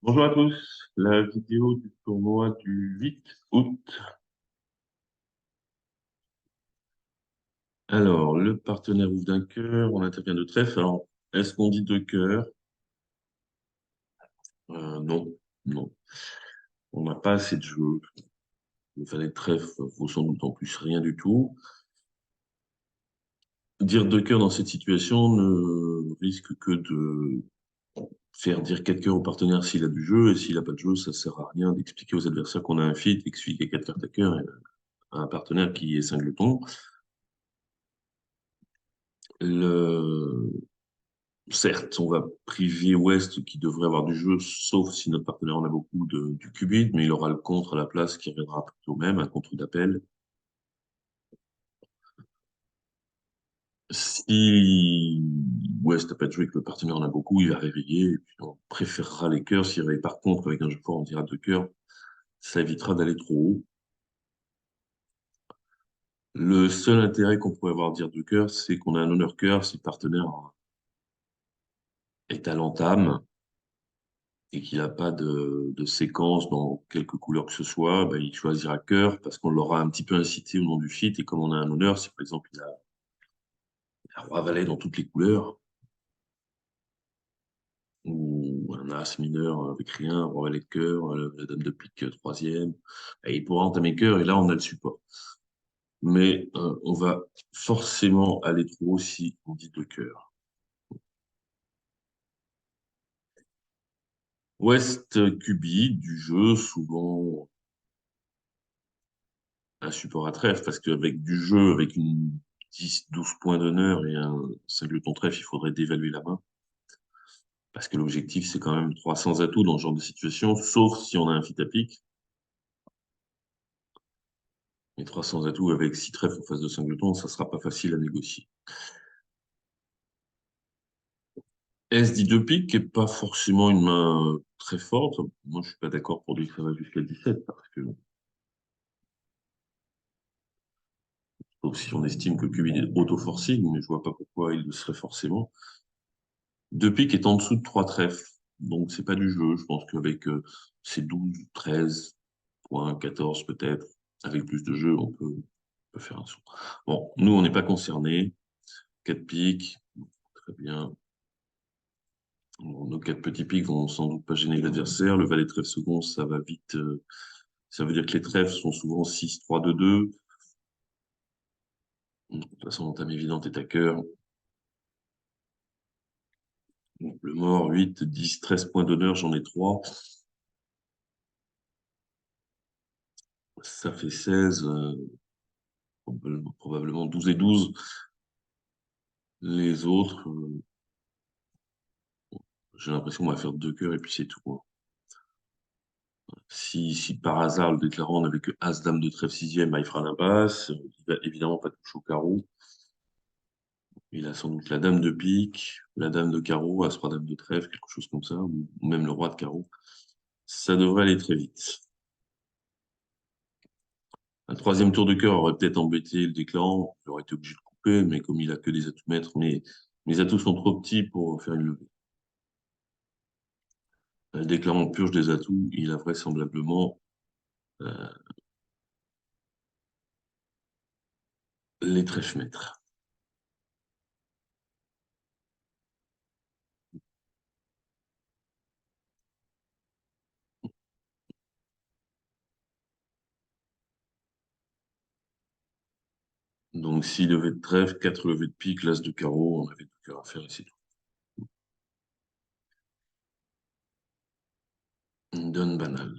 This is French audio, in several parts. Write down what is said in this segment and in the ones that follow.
Bonjour à tous, la vidéo du tournoi du 8 août. Alors, le partenaire ouvre d'un cœur, on intervient de trèfle. Alors, est-ce qu'on dit de cœur? Non, non. On n'a pas assez de jeux. Le valet de trèfle vaut sans doute en plus rien du tout. Dire de cœur dans cette situation ne risque que de faire dire 4 cœurs au partenaire s'il a du jeu, et s'il n'a pas de jeu, ça sert à rien d'expliquer aux adversaires qu'on a un fit, expliquer 4 cartes à cœur à un partenaire qui est singleton. Le... Certes, on va priver West qui devrait avoir du jeu, sauf si notre partenaire en a beaucoup du qubit, mais il aura le contre à la place qui reviendra plutôt même, un contre d'appel. Si West n'a pas de jeu et que le partenaire en a beaucoup, il va réveiller, et puis on préférera les cœurs. S'il réveille par contre avec un jeu fort, on dira deux cœurs. Ça évitera d'aller trop haut. Le seul intérêt qu'on pourrait avoir à dire deux cœurs, c'est qu'on a un honneur cœur si le partenaire est à l'entame et qu'il n'a pas de séquence dans quelque couleur que ce soit, ben, il choisira cœur parce qu'on l'aura un petit peu incité au nom du fit. Et comme on a un honneur, si par exemple il a un roi-valet dans toutes les couleurs, ou un as mineur avec rien, un roi-valet de cœur, la dame de pique troisième, et il pourra entamer cœur et là on a le support. Mais on va forcément aller trop haut si on dit deux cœurs. Ouest cubi du jeu, souvent un support à trèfle, parce qu'avec du jeu, avec une 10-12 points d'honneur et un singleton trèfle, il faudrait dévaluer la main. Parce que l'objectif, c'est quand même 300 atouts dans ce genre de situation, sauf si on a un fit à pique. Mais 300 atouts avec 6 trèfles en face de singleton, ça sera pas facile à négocier. S dit 2 piques, qui n'est pas forcément une main très forte. Moi, je suis pas d'accord pour dire que ça va jusqu'à 17, parce que, sauf si on estime que le cube est auto-forcing, mais je vois pas pourquoi il le serait forcément. 2 piques est en dessous de 3 trèfles. Donc, c'est pas du jeu. Je pense qu'avec ces 12, 13 points, 14 peut-être, avec plus de jeu, on peut faire un son. Bon, nous, on n'est pas concernés. 4 piques, très bien. Bon, nos 4 petits piques vont sans doute pas gêner l'adversaire. Le valet trèfle second, ça va vite. Ça veut dire que les trèfles sont souvent 6, 3, 2, 2. De toute façon, l'entame évidente est à cœur. Donc, le mort, 8, 10, 13 points d'honneur, j'en ai 3. Ça fait 16, probablement 12 et 12. Les autres, j'ai l'impression qu'on va faire deux cœurs et puis c'est tout, hein. Si par hasard, le déclarant n'avait que As-Dame de trèfle sixième, bah, il fera l'impasse. Il va évidemment pas toucher au carreau. Il a sans doute la Dame de pique, la Dame de carreau, As-Roi Dame de trèfle, quelque chose comme ça, ou même le Roi de carreau. Ça devrait aller très vite. Un troisième tour de cœur aurait peut-être embêté le déclarant. J'aurais été obligé de couper, mais comme il a que des atouts maîtres, mais mes atouts sont trop petits pour faire une levée. Le déclarant purge des atouts, il a vraisemblablement euh, les trèfles maîtres. Donc, 6 levées de trèfle, 4 levées de pique, l'as de carreau, on avait deux cœurs à faire et c'est tout. Une donne banale.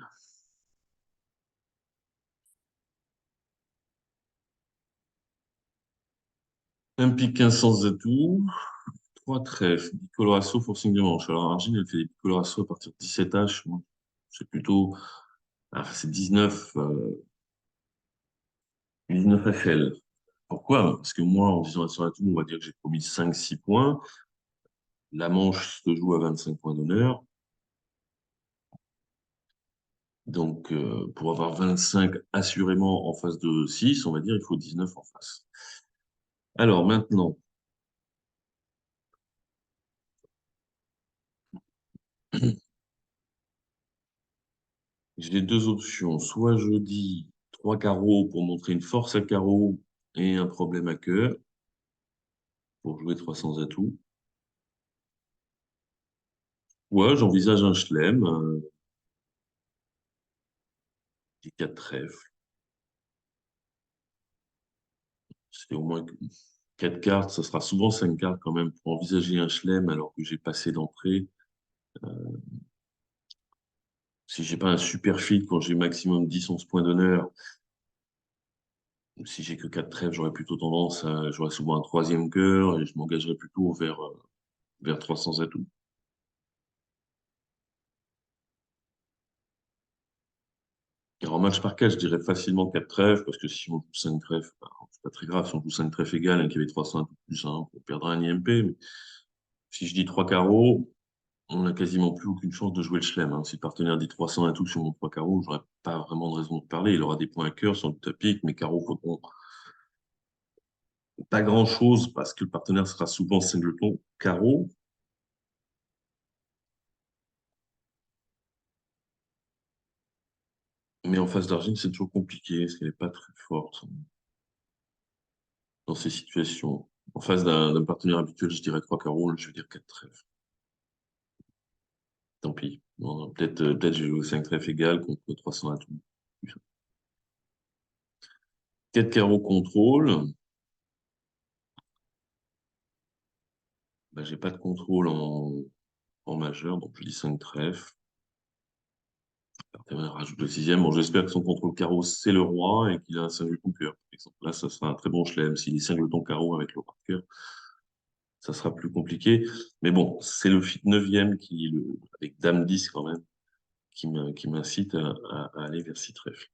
Un pique 15 sans atout, 3 trèfles, bicolorasso, forcing de manche. Alors, Argine, elle fait des bicolorasso à partir de 17 H. Moi, c'est plutôt. Ah, c'est 19, 19 FL. Pourquoi? Parce que moi, en disant sur atout, on va dire que j'ai promis 5-6 points. La manche se joue à 25 points d'honneur. Donc, pour avoir 25 assurément en face de 6, on va dire il faut 19 en face. Alors maintenant, J'ai deux options. Soit je dis trois carreaux pour montrer une force à carreau et un problème à cœur pour jouer 300 atouts. Ouais, j'envisage un chelem, des quatre trèfles. C'est au moins quatre cartes, ça sera souvent cinq cartes quand même pour envisager un chelem alors que j'ai passé d'entrée. Si j'ai pas un super fit quand j'ai maximum 10-11 points d'honneur, si j'ai que quatre trèfles, j'aurais plutôt tendance à jouer souvent un troisième cœur et je m'engagerais plutôt vers 300 atouts. Alors, en match par cas, je dirais facilement 4 trèfles, parce que si on joue 5 trèfles, bah, c'est pas très grave. Si on joue 5 trèfles égales et qu'il y avait 300 un peu plus, hein, on perdra un IMP. Mais si je dis 3 carreaux, on n'a quasiment plus aucune chance de jouer le chelem, hein. Si le partenaire dit 300 un tout sur mon 3 carreaux, j'aurais pas vraiment de raison de parler. Il aura des points à cœur sur le tapis, mes carreaux vaudront pas grand-chose, parce que le partenaire sera souvent singleton carreau. Mais en face d'Argine, c'est toujours compliqué, parce qu'elle n'est pas très forte dans ces situations. En face d'un partenaire habituel, je dirais 3 carreaux, je vais dire 4 trèfles. Tant pis. Bon, peut-être j'ai joué 5 trèfles égales contre 300 à tout. 4 carreaux contrôle. Bah, j'ai pas de contrôle en majeur, donc je dis 5 trèfles. Partenaire rajoute le sixième. Bon, j'espère que son contrôle carreau, c'est le roi et qu'il a un singleton cœur. Par exemple, là, ça sera un très bon chelem. S'il est singleton carreau avec le roi de cœur, ça sera plus compliqué. Mais bon, c'est le fit neuvième avec dame 10 quand même, qui m'incite à aller vers 6 trèfles.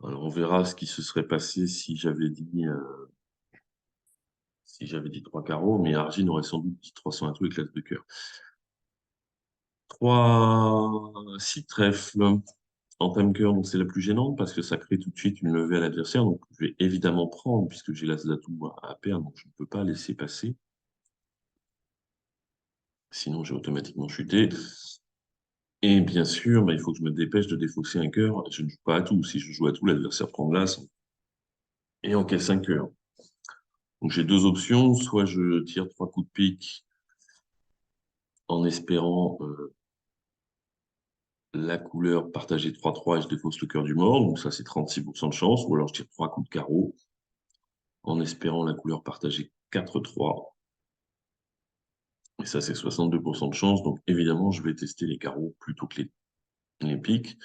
Alors, on verra ce qui se serait passé si j'avais dit 3 carreaux, mais Argine aurait sans doute dit 300 un truc avec l'as de cœur. 6 trèfles en time cœur, donc c'est la plus gênante parce que ça crée tout de suite une levée à l'adversaire. Donc je vais évidemment prendre puisque j'ai l'as d'atout à perdre, donc je ne peux pas laisser passer. Sinon, j'ai automatiquement chuté. Et bien sûr, bah, il faut que je me dépêche de défausser un cœur. Je ne joue pas à tout. Si je joue à tout, l'adversaire prend l'as et encaisse un cœur. Donc j'ai deux options. Soit je tire trois coups de pique en espérant la couleur partagée 3-3 et je défausse le cœur du mort. Donc ça, c'est 36% de chance. Ou alors je tire trois coups de carreau en espérant la couleur partagée 4-3. Et ça, c'est 62% de chance. Donc évidemment, je vais tester les carreaux plutôt que les piques.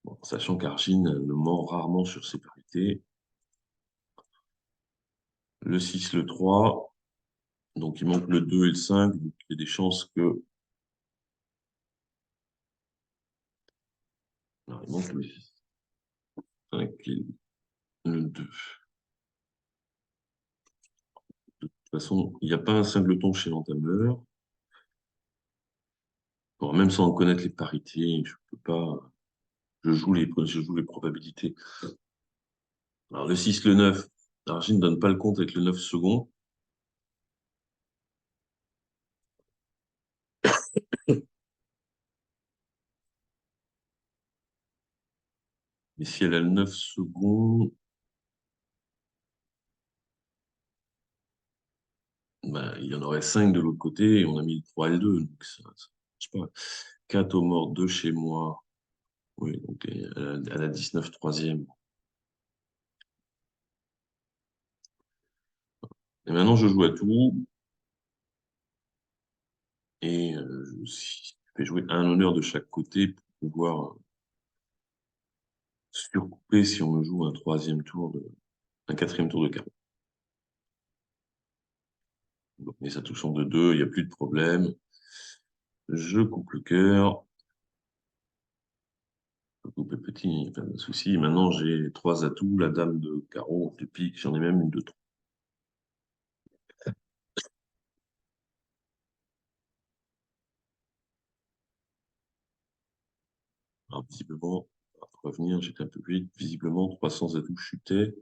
Bon, sachant qu'Argine ne ment rarement sur ses parités. Le 6, le 3. Donc il manque le 2 et le 5. Donc il y a des chances que... Alors, il manque le 5 et le 2. De toute façon, il n'y a pas un singleton chez l'entameur. Bon, même sans connaître les parités, je peux pas. Je joue les probabilités. Alors, le 6, le 9. Argine ne donne pas le compte avec le 9 second. Mais si elle a le 9 second, ben, il y en aurait 5 de l'autre côté et on a mis le 3 et le 2. Donc, je sais pas. 4 au mort, 2 chez moi. Oui, donc elle a 19 troisième. Et maintenant, je joue à tout. Et je fais jouer un honneur de chaque côté pour pouvoir surcouper si on me joue un quatrième tour de carreau. Donc, mais ça touchant de 2, il n'y a plus de problème. Je coupe le cœur. Je coupe le petit, pas de souci. Maintenant, j'ai trois atouts, la dame de carreau, de pique, j'en ai même une de trois. Alors, visiblement, pour revenir, j'étais un peu vite. Visiblement, 300 atouts chutaient.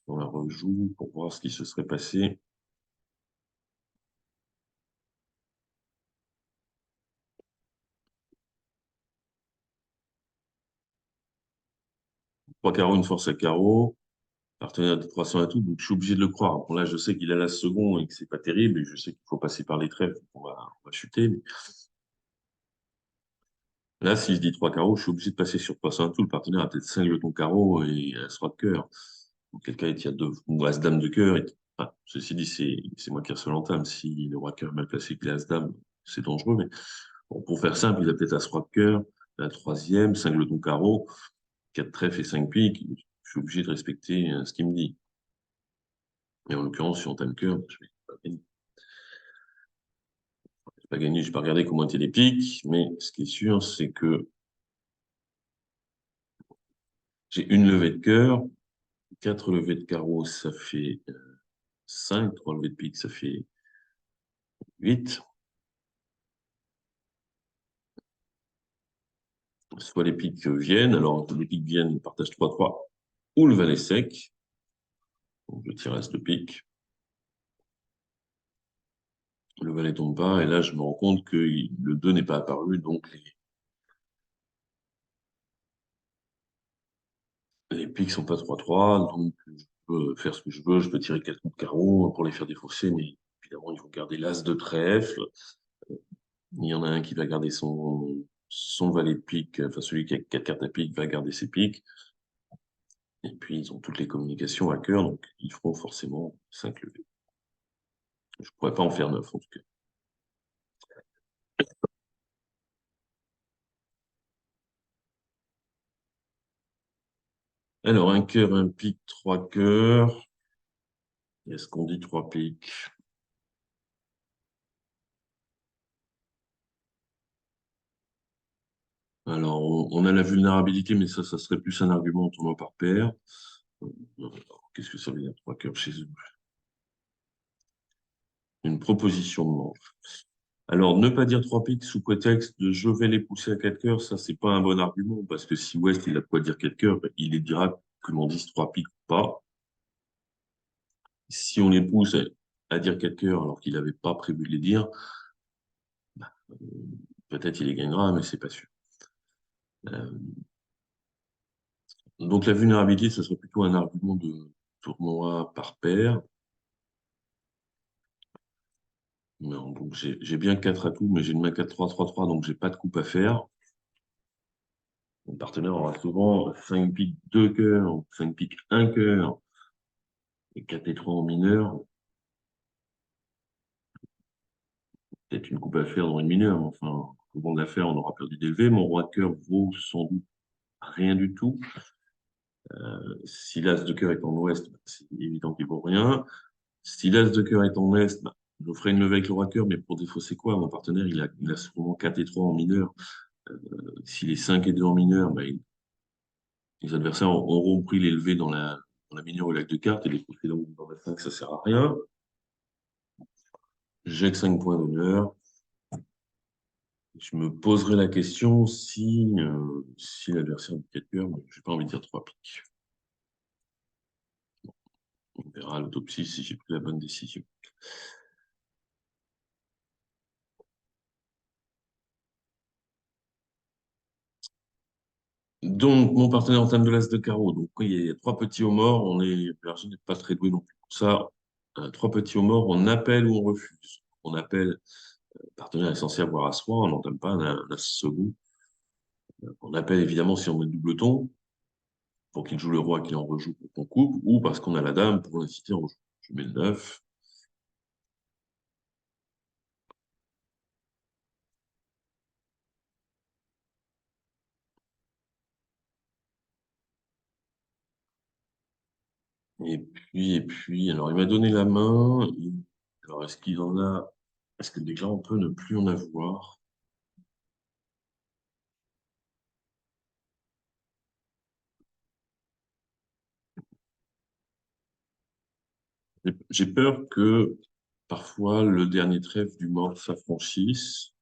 On la rejoue pour voir ce qui se serait passé. 3 carreaux, une force à carreau, partenaire de 300 à tout, donc je suis obligé de le croire. Bon, là, je sais qu'il a l'as second et que c'est pas terrible, et je sais qu'il faut passer par les trèfles, on va chuter. Mais là, si je dis 3 carreaux, je suis obligé de passer sur 300 à tout. Le partenaire a peut-être 5 jetons carreau et as roi de cœur. Donc, quelqu'un, il tient deux, ou as dame de cœur. Enfin, ceci dit, c'est moi qui reçois l'entame. Si le roi de cœur est mal placé que les as dame, c'est dangereux. Mais bon, pour faire simple, il a peut-être as roi de cœur, la troisième, 5 jetons carreau, 4 trèfles et 5 piques. Je suis obligé de respecter ce qu'il me dit. Et en l'occurrence, si on entame cœur, je vais pas gagner. Je vais pas gagner, je vais pas regarder comment étaient les piques, mais ce qui est sûr, c'est que j'ai une levée de cœur, 4 levées de carreau, ça fait 5, 3 levées de pique, ça fait 8. Soit les piques viennent, alors les piques viennent, ils partagent 3-3, ou le valet sec. Donc je tire as de pique. Le valet tombe pas, et là je me rends compte que le 2 n'est pas apparu, donc les piques sont pas 3-3, donc je peux faire ce que je veux, je peux tirer 4 coups de carreau pour les faire défausser, mais évidemment, ils vont garder l'as de trèfle. Il y en a un qui va garder son valet de pique, enfin celui qui a 4 cartes à pique va garder ses piques. Et puis, ils ont toutes les communications à cœur, donc ils feront forcément 5 levées. Je ne pourrais pas en faire 9, en tout cas. Alors, un cœur, un pique, 3 cœurs. Est-ce qu'on dit 3 piques? Alors, on a la vulnérabilité, mais ça serait plus un argument en tournoi par paire. Qu'est-ce que ça veut dire, 3 cœurs chez eux? Une proposition de manche. Alors, ne pas dire 3 piques sous prétexte de je vais les pousser à 4 cœurs, ça, c'est pas un bon argument, parce que si West, il a de quoi dire 4 cœurs, il les dira que l'on dise 3 piques ou pas. Si on les pousse à dire 4 cœurs alors qu'il n'avait pas prévu de les dire, euh, peut-être il les gagnera, mais c'est pas sûr. Euh, donc la vulnérabilité, ce serait plutôt un argument de tournoi par paire. Non, donc j'ai bien 4 atouts, mais j'ai une main 4-3-3-3, donc j'ai pas de coupe à faire. Mon partenaire aura souvent 5 piques 2 cœurs, 5 piques 1 cœur, et 4 et 3 en mineur. Peut-être une coupe à faire dans une mineure, mais enfin, au bon d'affaires, on aura perdu d'élever. Mon roi de cœur vaut sans doute rien du tout. Si l'as de cœur est en ouest, c'est évident qu'il vaut rien. Si l'as de cœur est en est, je ferai une levée avec le roi de cœur, mais pour défausser quoi? Mon partenaire, il a souvent 4 et 3 en mineur. S'il est 5 et 2 en mineur, les adversaires auront pris les levées dans la mineure au lac de cartes et les coups dans la 5, ça sert à rien. J'ai que 5 points d'honneur. Je me poserai la question si l'adversaire a 4 cœurs, mais je n'ai pas envie de dire 3 piques. On verra à l'autopsie si j'ai pris la bonne décision. Donc, mon partenaire entame de l'as de carreau. Donc, oui, il y a 3 petits hots morts. L'argent n'est pas très doué non plus. Pour ça, 3 petits hots morts, on appelle ou on refuse. On appelle, le partenaire est censé avoir as roi, on n'entame pas un as second. On appelle évidemment si on met le double-ton, pour qu'il joue le roi, qu'il en rejoue pour qu'on coupe, ou parce qu'on a la dame pour l'inciter en jeu. Je mets le 9. Alors il m'a donné la main. Alors, est-ce qu'il en a. Est-ce que le déclarant peut ne plus en avoir? J'ai peur que parfois le dernier trèfle du mort s'affranchisse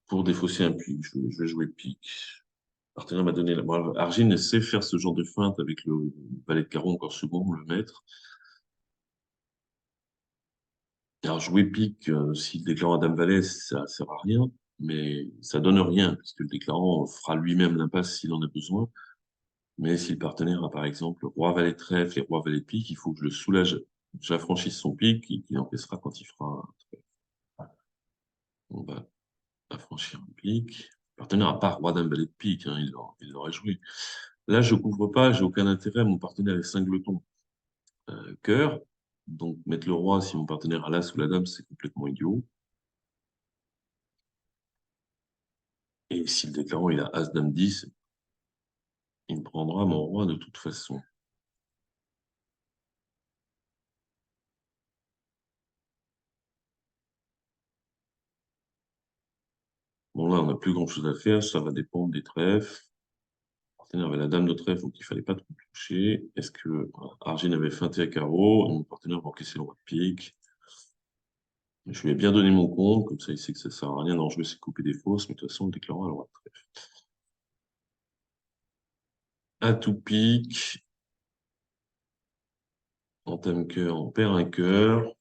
pour défausser un pic. Je vais jouer pique. Le partenaire m'a donné la main. Argine sait faire ce genre de feinte avec le valet de carreau encore second, le maître. Alors jouer pique, si le déclarant à dame valet, ça ne sert à rien. mais ça donne rien, puisque le déclarant fera lui-même l'impasse s'il en a besoin. Mais si le partenaire a par exemple roi valet de trèfle et roi valet de pique, il faut que je le soulage, j'affranchisse son pique, et qu'il encaissera quand il fera un trèfle. On va affranchir un pique. Le partenaire n'a pas roi dame valet de pique, hein, il l'aurait joué. Là, je couvre pas, j'ai aucun intérêt. Mon partenaire est cingleton cœur. Donc, mettre le roi si mon partenaire a l'as ou la dame, c'est complètement idiot. Et si le déclarant il a as dame 10, il me prendra mon roi de toute façon. Bon, là, on n'a plus grand-chose à faire, ça va dépendre des trèfles. Le partenaire avait la dame de trèfle, donc il fallait pas trop toucher. Est-ce que Argine avait feinté à carreau, et mon partenaire va encaisser le roi de pique. Je lui ai bien donné mon compte, comme ça il sait que ça sert à rien d'en jouer ses coupes et des fausses, mais de toute façon, le déclarant a le roi de trèfle. À tout pique, entame cœur, on perd un cœur.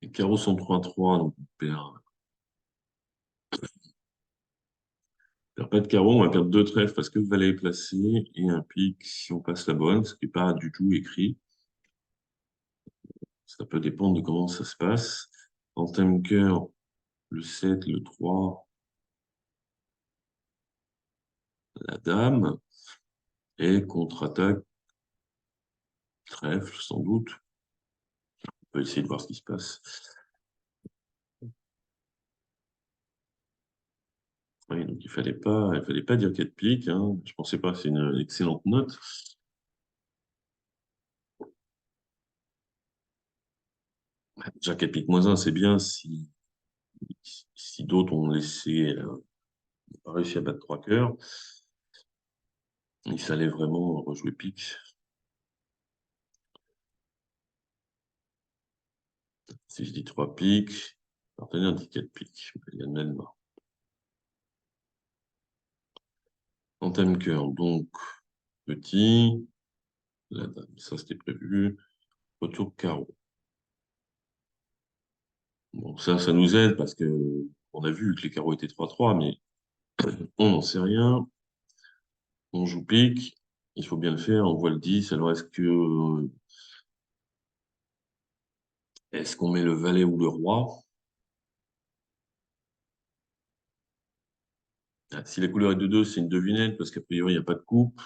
Les carreaux sont 3-3, donc on perd pas de carreau, on va perdre deux trèfles parce que le valet est placé, et un pique si on passe la bonne, ce qui n'est pas du tout écrit. Ça peut dépendre de comment ça se passe. Entame cœur, le 7, le 3, la dame, et contre-attaque, trèfle, sans doute. On peut essayer de voir ce qui se passe. Oui, donc il fallait pas dire 4 piques, hein. Je pensais pas, c'est une excellente note. Déjà 4 piques moins 1, c'est bien si d'autres ont laissé, pas réussi à battre 3 cœurs. Il fallait vraiment rejouer pique. Si je dis 3 piques, le partenaire dit 4 piques. Il y a de même. Entame cœur, donc petit. La dame, ça c'était prévu. Retour carreau. Bon, ça nous aide parce que on a vu que les carreaux étaient 3-3, mais on n'en sait rien. On joue pique. Il faut bien le faire. On voit le 10. Alors, est-ce qu'on met le valet ou le roi? Ah, si la couleur est de 2, c'est une devinette parce qu'a priori, il n'y a pas de coupe.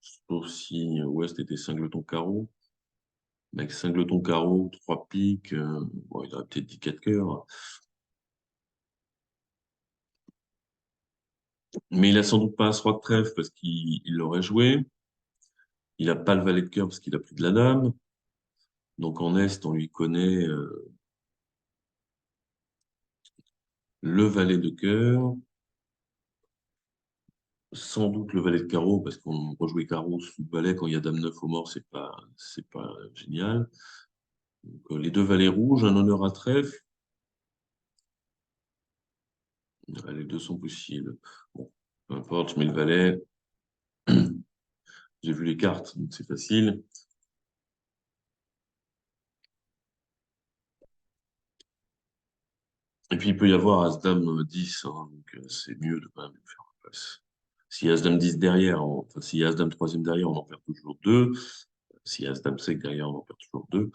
Sauf si Ouest était cingleton carreau. Avec cingleton carreau, 3 piques, bon, il aurait peut-être dit 4 cœurs. Mais il a sans doute pas as roi de trèfle parce qu'il l'aurait joué. Il n'a pas le valet de cœur parce qu'il a pris de la dame. Donc en Est, on lui connaît le valet de cœur, sans doute le valet de carreau, parce qu'on rejouait carreau sous valet quand il y a dame 9 au mort, c'est pas génial. Donc, les deux valets rouges, un honneur à trèfle, les deux sont possibles. Bon, peu importe, je mets le valet. J'ai vu les cartes, donc c'est facile. Et puis il peut y avoir As-Dame 10, hein, donc c'est mieux de quand même faire en place. Si As-Dame 10 derrière, enfin si As-Dame troisième derrière, on en perd toujours deux. Si As-Dame sec derrière, on en perd toujours deux.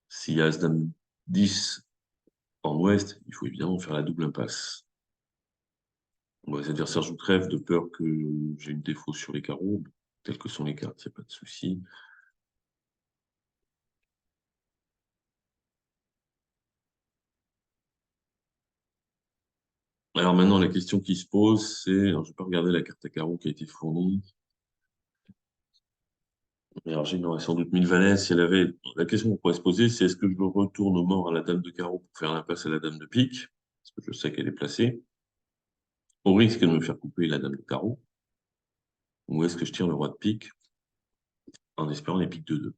Si As-Dame 10 en ouest, il faut évidemment faire la double impasse. Bon, les adversaires jouent trèfle de peur que j'ai une défaut sur les carreaux, tels que sont les cartes, il n'y a pas de souci. Alors maintenant, la question qui se pose, c'est, alors, je vais pas regarder la carte à carreaux qui a été fournie. Mais Argile aurait sans doute mis le valet si elle avait. La question qu'on pourrait se poser, c'est est-ce que je me retourne au mort à la dame de carreau pour faire l'impasse à la dame de pique, parce que je sais qu'elle est placée, au risque de me faire couper la dame de carreau, ou est-ce que je tire le roi de pique en espérant les piques de 2.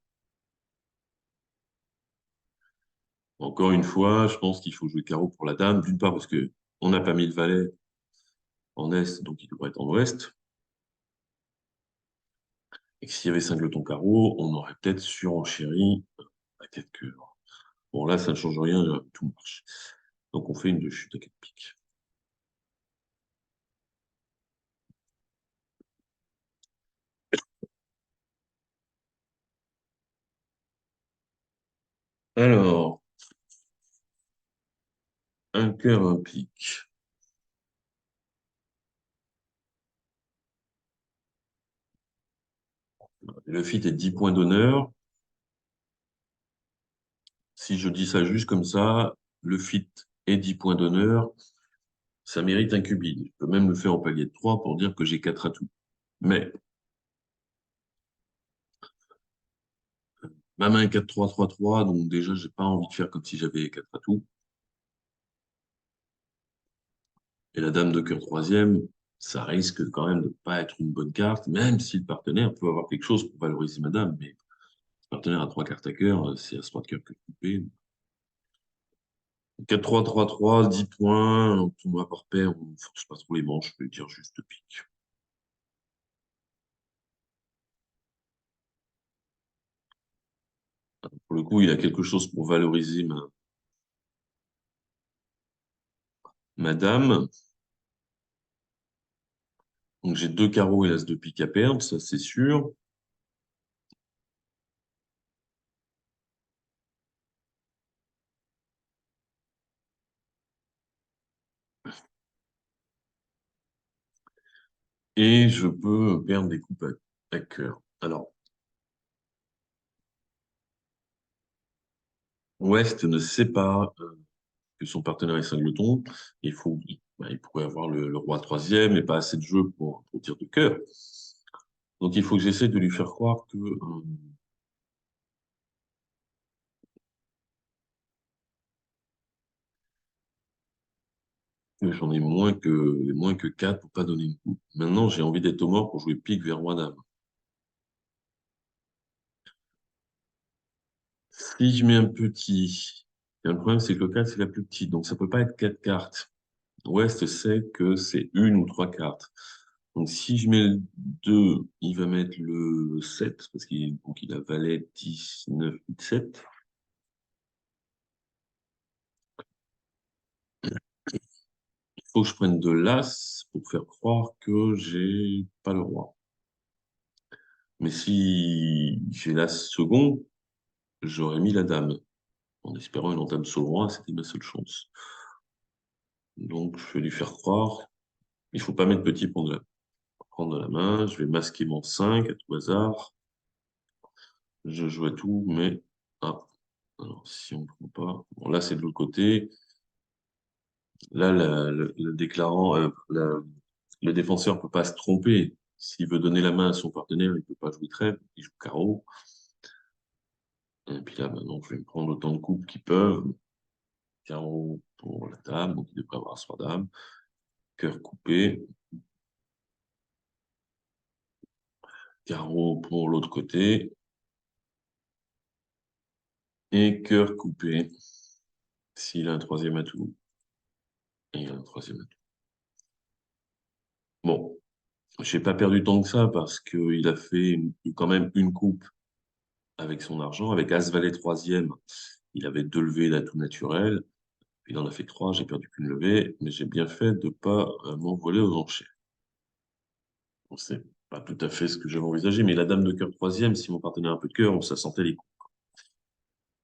Encore une fois, je pense qu'il faut jouer carreau pour la dame, d'une part parce que on n'a pas mis le valet en est, donc il devrait être en ouest, et que s'il y avait singleton carreau, on aurait peut-être surenchéri à 4 cœurs. Bon, là, ça ne change rien, tout marche. Donc, on fait une de chute à 4 piques. Alors, un cœur, un pique. Le fit est 10 points d'honneur. Si je dis ça juste comme ça, le fit est 10 points d'honneur, ça mérite un cubide. Je peux même le faire en palier de 3 pour dire que j'ai 4 atouts. Mais ma main est 4-3-3-3, donc déjà, j'ai pas envie de faire comme si j'avais 4 atouts. Et la dame de cœur troisième, ça risque quand même de pas être une bonne carte, même si le partenaire peut avoir quelque chose pour valoriser ma dame. Mais le partenaire a 3 cartes à cœur, c'est à ce 3 de cœur que je coupé. 4-3-3-3, 10 points, tournoi par paire, on ne force pas trop les manches, je vais dire juste pique. Pour le coup, il a quelque chose pour valoriser ma dame. Donc j'ai deux carreaux et l'as de pique à perdre, ça c'est sûr. Et je peux perdre des coupes à cœur. Alors, Ouest ne sait pas que son partenaire est singleton. Il pourrait avoir le roi troisième, mais pas assez de jeu pour dire de cœur. Donc il faut que j'essaie de lui faire croire que j'en ai moins que 4 pour pas donner une coupe. Maintenant, j'ai envie d'être au mort pour jouer pique vers roi-dame. Si je mets un petit, il y a un problème, c'est que le 4, c'est la plus petite, donc ça peut pas être 4 cartes. Ouest sait que c'est une ou trois cartes. Donc si je mets le 2, il va mettre le 7, parce qu'il a valet 10, 9, 8, 7. Il faut que je prenne de l'as pour faire croire que j'ai pas le roi. Mais si j'ai l'as second, j'aurais mis la dame, en espérant une entame sur le roi, c'était ma seule chance. Donc je vais lui faire croire, il faut pas mettre petit pour prendre de la main, je vais masquer mon 5 à tout hasard. Je joue à tout, mais... Ah, alors si on ne prend pas... Bon, là, c'est de l'autre côté. Là, le déclarant, le défenseur ne peut pas se tromper. S'il veut donner la main à son partenaire, il ne peut pas jouer trèfle, il joue carreau. Et puis là, maintenant, je vais me prendre autant de coupes qu'ils peuvent. Carreau pour la dame, donc il devrait avoir soir dame. Cœur coupé. Carreau pour l'autre côté. Et cœur coupé. S'il a un troisième atout. Et il a un troisième atout. Bon, j'ai pas perdu tant que ça parce qu'il a fait quand même une coupe avec son argent. Avec As-Valet troisième, il avait deux levées d'atout naturel. Il en a fait trois, j'ai perdu qu'une levée, mais j'ai bien fait de ne pas m'envoler aux enchères. Bon, c'est pas tout à fait ce que j'avais envisagé, mais la dame de cœur troisième, si mon partenaire a un peu de cœur, ça sentait les coups.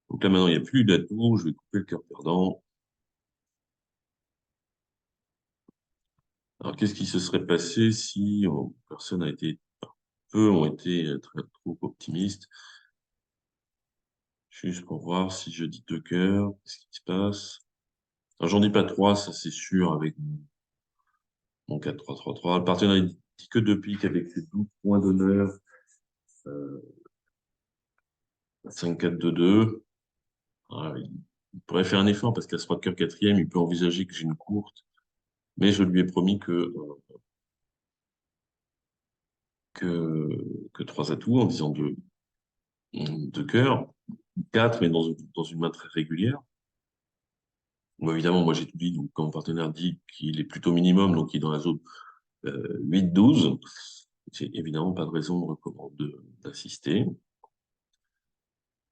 Donc là, maintenant, il n'y a plus d'atout, je vais couper le cœur perdant. Alors, qu'est-ce qui se serait passé si personne a été, peu ont été trop optimistes? Juste pour voir si je dis deux cœurs, qu'est-ce qui se passe? Alors, j'en dis pas trois, ça c'est sûr, avec mon 4-3-3-3. Le partenaire il dit que deux piques avec ses 12 points d'honneur, 5-4-2-2. Voilà, il pourrait faire un effort parce qu'à ce roi de cœur quatrième, il peut envisager que j'ai une courte, mais je lui ai promis que trois atouts en disant deux cœurs, quatre, mais dans une main très régulière. Bon, évidemment, moi j'ai tout dit, donc quand mon partenaire dit qu'il est plutôt minimum, donc il est dans la zone 8-12, j'ai évidemment pas de raison d'insister.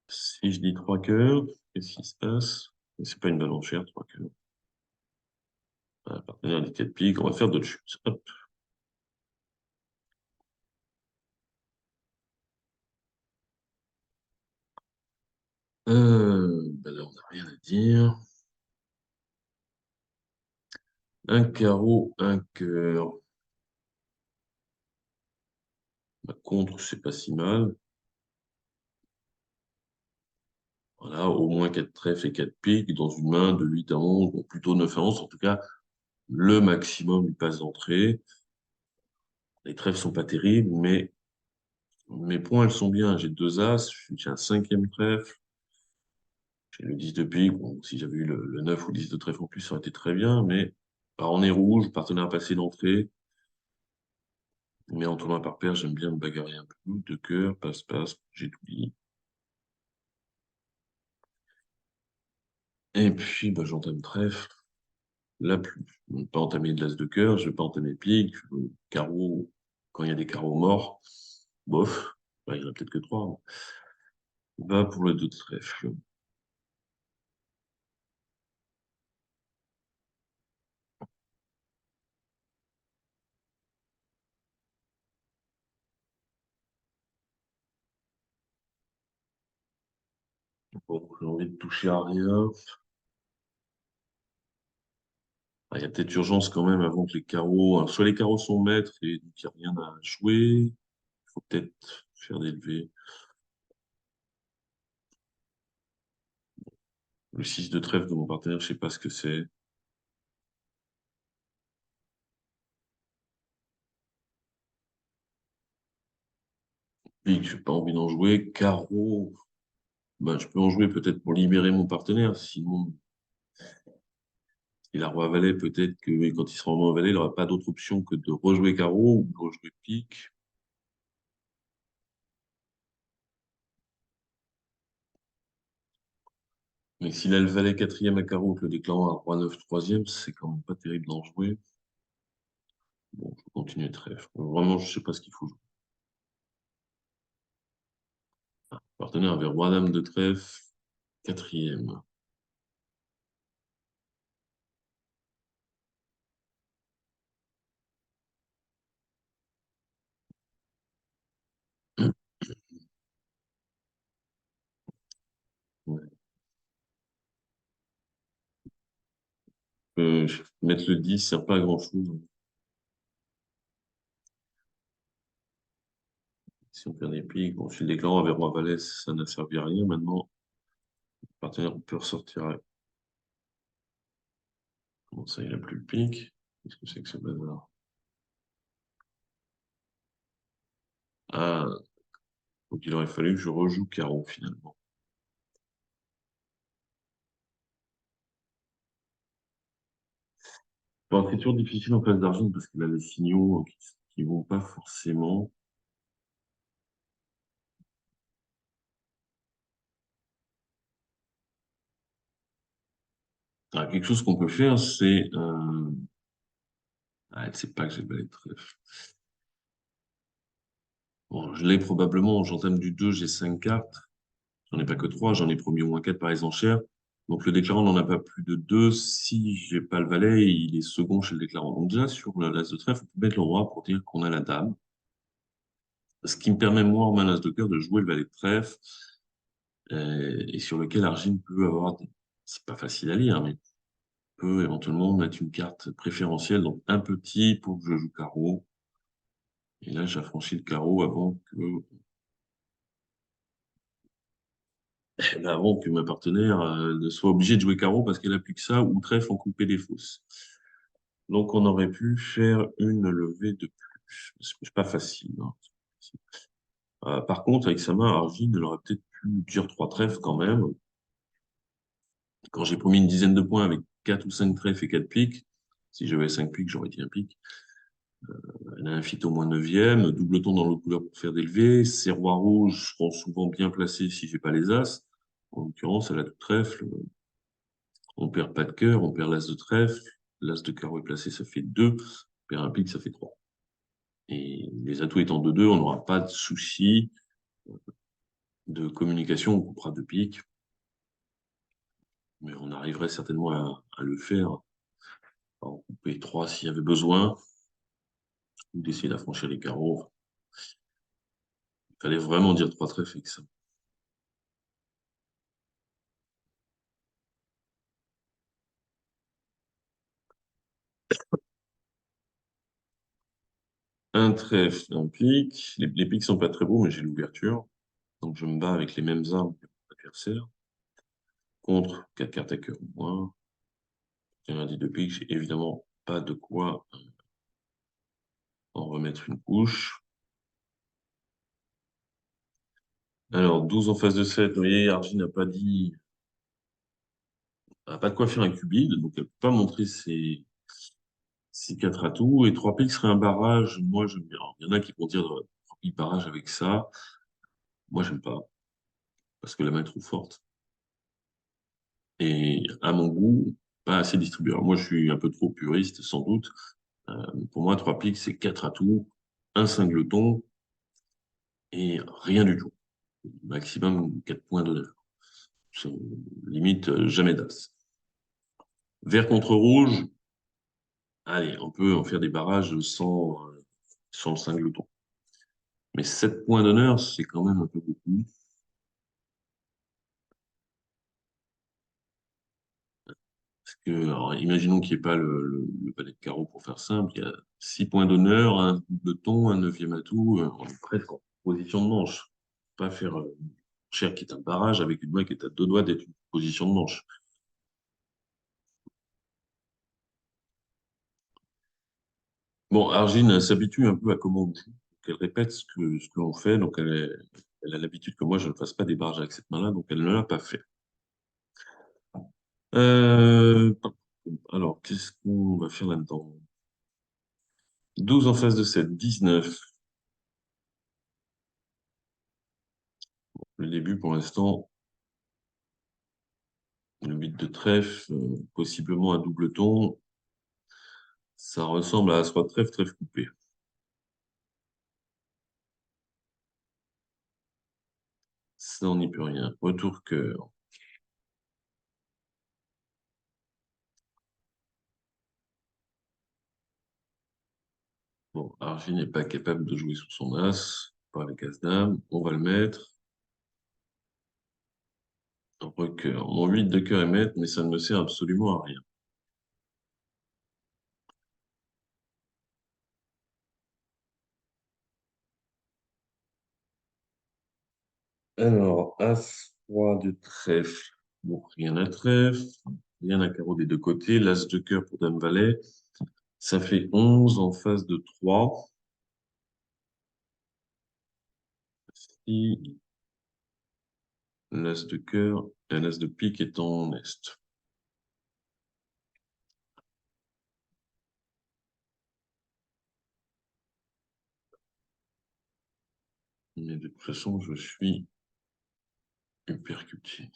Si je dis trois cœurs, et 6 As. Mais c'est pas une balle enchère, 3 cœurs. Voilà, partenaire dit 4 piques, on va faire d'autres choses. Hop. Bah là, on n'a rien à dire. Un carreau, un cœur. Bah, contre, c'est pas si mal. Voilà, au moins 4 trèfles et 4 piques dans une main de 8 à 11, bon, plutôt 9 à 11. En tout cas, le maximum, il passe d'entrée. Les trèfles sont pas terribles, mais mes points, elles sont bien. J'ai 2 As, j'ai un cinquième trèfle. J'ai le 10 de pique. Bon, si j'avais eu le 9 ou le 10 de trèfle en plus, ça aurait été très bien. Mais bah, on est rouge, partenaire passé d'entrée. Mais en tournoi par paire, j'aime bien me bagarrer un peu. De cœur, passe-passe, j'ai tout dit. Et puis, bah, j'entame trèfle. Là, plus. Je ne vais pas entamer de l'as de cœur, je ne vais pas entamer pique. Carreau, quand il y a des carreaux morts, bof. Bah, il n'y en a peut-être que trois. Va pour le 2 de trèfle. Bon, j'ai envie de toucher à rien. Ah, il y a peut-être urgence quand même avant que les carreaux. Alors, soit les carreaux sont maîtres et donc il n'y a rien à jouer. Il faut peut-être faire des levées. Le 6 de trèfle de mon partenaire, je ne sais pas ce que c'est. Pique, je n'ai pas envie d'en jouer. Carreau, ben, je peux en jouer peut-être pour libérer mon partenaire. Sinon, il a roi valet, peut-être que quand il sera en roi valet, il n'aura pas d'autre option que de rejouer carreau ou de rejouer pique. Mais s'il a le valet quatrième à carreau, que le déclarant a roi 9 troisième, c'est quand même pas terrible d'en jouer. Bon, je vais continuer trèfle. Vraiment, je ne sais pas ce qu'il faut jouer. Partenaire avait roi dame de trèfle, quatrième. Ouais. Mettre le 10 sert pas à grand-chose. Si on perd des piques, bon, si le déclarant avait roi valet, ça n'a servi à rien. Maintenant, le partenaire peut ressortir. Comment ça, il n'a plus le pique? Qu'est-ce que c'est que ce bazar? Ah, donc il aurait fallu que je rejoue carreau finalement. Bon, c'est toujours difficile en place d'argent parce qu'il a des signaux qui vont pas forcément. Ah, quelque chose qu'on peut faire, c'est ah, elle sait pas que j'ai balai de trèfle. Bon, je l'ai probablement, j'entame du 2, j'ai 5 cartes. J'en ai pas que 3, j'en ai promis au moins 4 par les enchères. Donc le déclarant n'en a pas plus de 2. Si j'ai pas le valet, il est second chez le déclarant. Donc déjà, sur l'as de trèfle, on peut mettre le roi pour dire qu'on a la dame. Ce qui me permet, moi, en main l'as de cœur, de jouer le valet de trèfle, et sur lequel Argine peut avoir, c'est pas facile à lire, mais peut éventuellement mettre une carte préférentielle, donc un petit pour que je joue carreau. Et là, j'affranchis le carreau avant que ma partenaire ne soit obligée de jouer carreau parce qu'elle a plus que ça, ou trèfle en coupé des fausses. Donc, on aurait pu faire une levée de plus. C'est pas facile, hein. Par contre, avec sa main, Argine, elle aurait peut-être pu dire trois trèfles quand même. Quand j'ai promis une dizaine de points avec 4 ou 5 trèfles et 4 piques, si j'avais 5 piques, j'aurais dit un pique. Elle a un fit au moins neuvième, double ton dans l'autre couleur pour faire des levées. Ses rois rouges seront souvent bien placés si j'ai pas les as. En l'occurrence, elle a tout trèfle. On perd pas de cœur, on perd l'as de trèfle. L'as de carreau est placé, ça fait 2. On perd un pique, ça fait 3. Et les atouts étant de 2, on n'aura pas de souci de communication, on coupera de pique. mais on arriverait certainement à le faire, à en couper trois s'il y avait besoin, ou d'essayer d'affranchir les carreaux. Il fallait vraiment dire trois trèfles et que ça. Un trèfle, un pic. Les pics sont pas très beaux, mais j'ai l'ouverture. Donc je me bats avec les mêmes armes que mon adversaire. Contre 4 cartes à cœur ou moins. J'ai un 10 de pique, j'ai évidemment pas de quoi en remettre une couche. Alors, 12 en face de 7, vous voyez, Argy n'a pas dit, n'a pas de quoi faire un cubide, donc elle ne peut pas montrer ses 4 atouts, et 3 piques serait un barrage. Moi, j'aime bien. Alors, il y en a qui vont dire 3 piques barrage avec ça. Moi, j'aime pas, parce que la main est trop forte. Et à mon goût, pas assez distribué. Alors, moi, je suis un peu trop puriste, sans doute. Pour moi, 3 piques, c'est 4 atouts, un singleton, et rien du tout. Maximum 4 points d'honneur. Limite, jamais d'as. Vert contre rouge, allez, on peut en faire des barrages sans le singleton. Mais 7 points d'honneur, c'est quand même un peu beaucoup. Parce que, alors, imaginons qu'il n'y ait pas le valet de carreau pour faire simple. Il y a 6 poins d'honneur, un double ton, un neuvième atout. On est presque en position de manche. Pas faire cher qui est un barrage avec une main qui est à deux doigts d'être une position de manche. Bon, Argine s'habitue un peu à comment on joue. Donc, elle répète ce que l'on fait. Donc, elle a l'habitude que moi, je ne fasse pas des barrages avec cette main-là. Donc, elle ne l'a pas fait. Euh, alors, qu'est-ce qu'on va faire là-dedans? 12 en face de 7, 19. Le début, pour l'instant, le 8 de trèfle, possiblement un double ton. Ça ressemble à As-Roi de trèfle, trèfle coupé. Ça, on n'y peut rien. Retour cœur. Bon, Argile n'est pas capable de jouer sur son As, pas avec As-Dame. On va le mettre. Recœur. Mon 8 de cœur est maître, mais ça ne me sert absolument à rien. Alors, As, Roi de trèfle. Bon, rien à trèfle, rien à carreau des deux côtés. L'As de cœur pour Dame Valet. Ça fait 11 en face de 3. Si l'As de cœur et l'As de pique est en Est. Mais de toute façon, je suis percuté.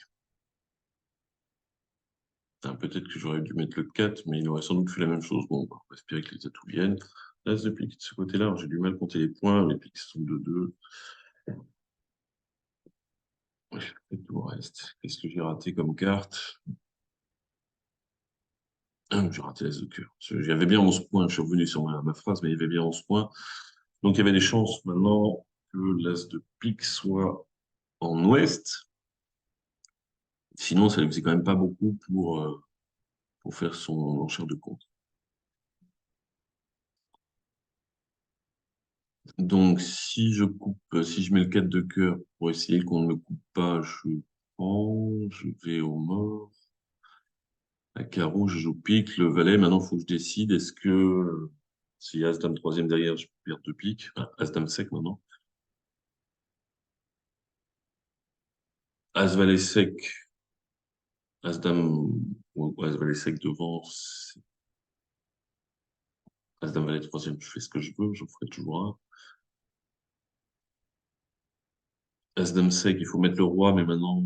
Peut-être que j'aurais dû mettre le 4, mais il aurait sans doute fait la même chose. Bon, on va espérer que les atouts viennent. L'As de pique de ce côté-là, j'ai du mal à compter les points. Les piques sont de 2. Je fais tout le reste. Qu'est-ce que j'ai raté comme carte? Ah, j'ai raté l'As de cœur. J'avais bien 11 points. Je suis revenu sur ma phrase, mais il y avait bien 11 points. Donc, il y avait des chances maintenant que l'As de pique soit en ouest. Sinon, ça ne faisait quand même pas beaucoup pour faire son enchère de compte. Donc, si je coupe, si je mets le 4 de cœur pour essayer qu'on ne me coupe pas, je prends, je vais au mort. À carreau, je joue pique. Le valet, maintenant, il faut que je décide. Est-ce que si As-Dame troisième derrière, je perds deux piques. Enfin, As-Dame sec maintenant. As-Valet sec. As-Dame ou As-Valet sec devant. As-Dame Valet troisième, je fais ce que je veux. J'en ferai toujours un. As-Dame sec, il faut mettre le roi, mais maintenant,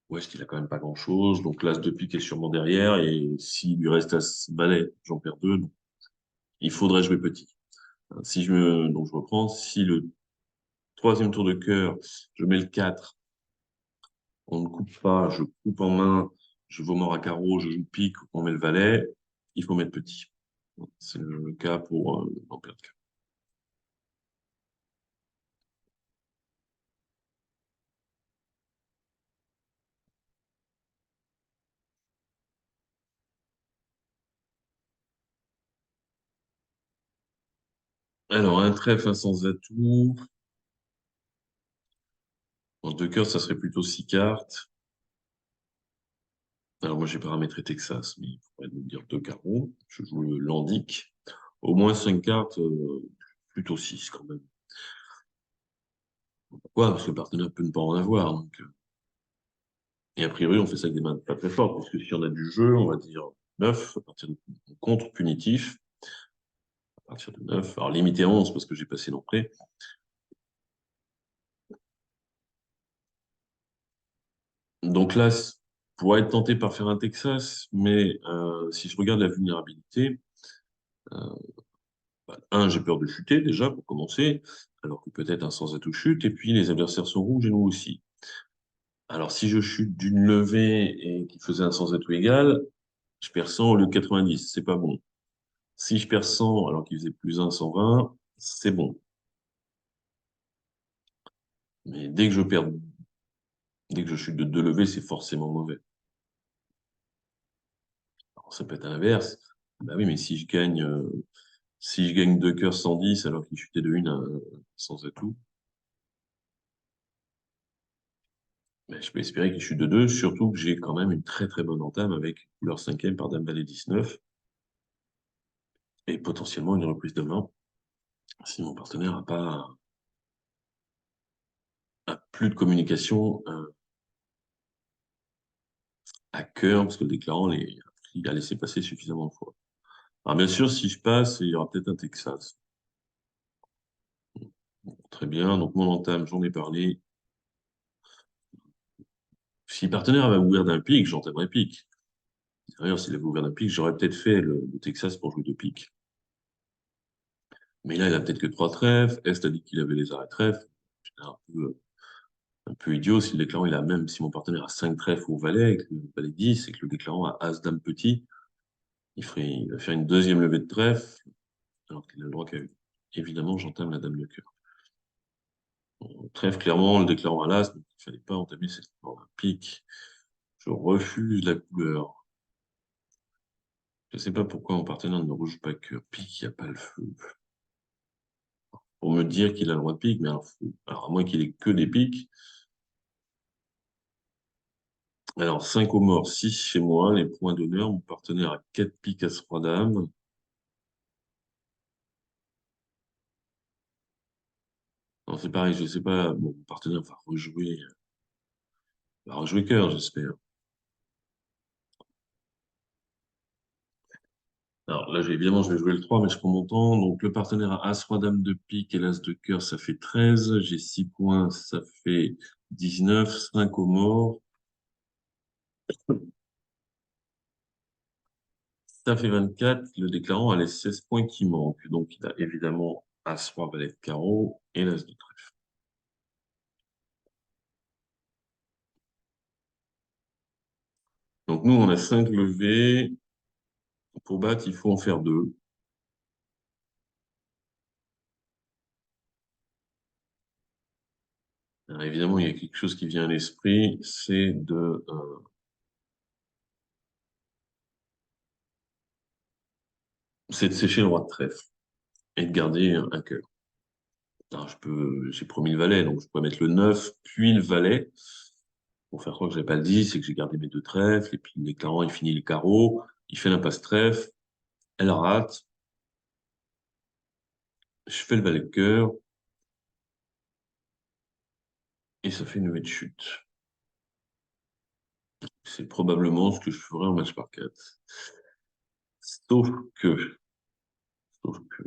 ouais, il a quand même pas grand-chose. Donc l'As de pique est sûrement derrière. Et s'il lui reste As-Valet, j'en perds deux. Donc, il faudrait jouer petit. Si donc je reprends. Si le troisième tour de cœur, je mets le 4, on ne coupe pas, je coupe en main. je vaux mort à carreau, je joue pique, on met le valet, il faut mettre petit. C'est le cas pour l'Empire de Cœur. Alors, un trèfle, un sans atout. En deux cœurs, ça serait plutôt six cartes. Alors, moi, j'ai paramétré Texas, mais il faudrait me dire deux carreaux. Je joue le Landic. Au moins cinq cartes, plutôt six quand même. Pourquoi? Parce que le partenaire peut ne pas en avoir. Donc, et a priori, on fait ça avec des mains pas très fortes, parce que si on a du jeu, on va dire 9 à partir de contre punitif, à partir de 9. Alors, limité à 11 parce que j'ai passé l'entrée. Donc là, pour être tenté par faire un Texas, mais si je regarde la vulnérabilité, euh, un, j'ai peur de chuter déjà pour commencer, alors que peut-être un sans atout chute, et puis les adversaires sont rouges et nous aussi. Alors si je chute d'une levée et qui faisait un sans atout égal, je perds 100 au lieu de 90, c'est pas bon. Si je perds 100 alors qu'il faisait plus 1, 120, c'est bon. Mais dès que je chute de deux levées, c'est forcément mauvais. Alors, ça peut être à l'inverse. Bah oui, mais si je gagne deux cœurs 110 alors qu'il chutait de une sans atout, ben, je peux espérer qu'il chute de 2, surtout que j'ai quand même une très très bonne entame avec leur cinquième par Dame Valet 19 et potentiellement une reprise de main si mon partenaire a plus de communication à cœur parce que le déclarant il a laissé passer suffisamment de fois. Alors bien sûr, si je passe, il y aura peut-être un Texas. Très bien, donc mon entame, j'en ai parlé. Si le partenaire avait ouvert d'un pic, j'entamerais pique. D'ailleurs, s'il avait ouvert d'un pic, j'aurais peut-être fait le Texas pour jouer deux piques. Mais là, il a peut-être que trois trèfles. Est a dit qu'il avait les arrêts trèfles. C'est un peu idiot si le déclarant, il a même, si mon partenaire a 5 trèfles au valet, et que le valet 10, et que le déclarant a as dame petit, il va faire une deuxième levée de trèfle, alors qu'il a le droit qu'à une. Évidemment, j'entame la dame de cœur. Bon, trèfle, clairement, le déclarant à l'as, donc il ne fallait pas entamer cette pique. Je refuse la couleur. Je ne sais pas pourquoi mon partenaire ne rejoue pas cœur. Pique, il n'y a pas le feu. Pour me dire qu'il a le droit de pique, mais alors à moins qu'il ait que des piques. Alors, 5 au mort, 6 chez moi, les points d'honneur, mon partenaire a 4 piques à 3 dames. Non, c'est pareil, je sais pas, bon, mon partenaire va rejouer cœur, j'espère. Alors là, évidemment, je vais jouer le 3, mais je prends mon temps. Donc, le partenaire a As, Roi, Dame de pique et l'As de cœur, ça fait 13. J'ai 6 points, ça fait 19. 5 au mort, ça fait 24. Le déclarant a les 16 points qui manquent. Donc, il a évidemment As, Roi, Valet de carreau et l'As de trèfle. Donc, nous, on a 5 levées. Pour battre, il faut en faire 2. Alors, évidemment, il y a quelque chose qui vient à l'esprit, c'est de sécher le roi de trèfle et de garder un cœur. Alors, j'ai promis le valet, donc je pourrais mettre le 9 puis le valet, pour faire croire que j'ai pas le 10 et que j'ai gardé mes deux trèfles, et puis le déclarant, il finit les carreaux, il fait l'impasse trèfle, elle rate, je fais le valet de cœur, et ça fait une levée de chute. C'est probablement ce que je ferais en match par 4. Sauf que, sauf que,